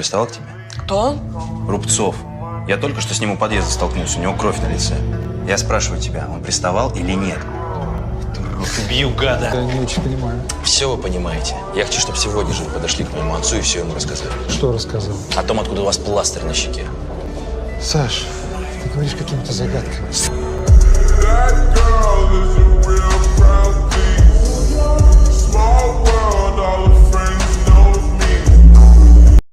приставал к тебе? Кто? Рубцов. Я только что с ним у подъезда столкнулся, у него кровь на лице. Я спрашиваю тебя, он приставал или нет? Убью, гада. Я не очень понимаю. Все вы понимаете. Я хочу, чтобы сегодня же вы подошли к моему отцу и все ему рассказали. Что рассказал? О том, откуда у вас пластырь на щеке. Саш, ты говоришь какими-то загадками.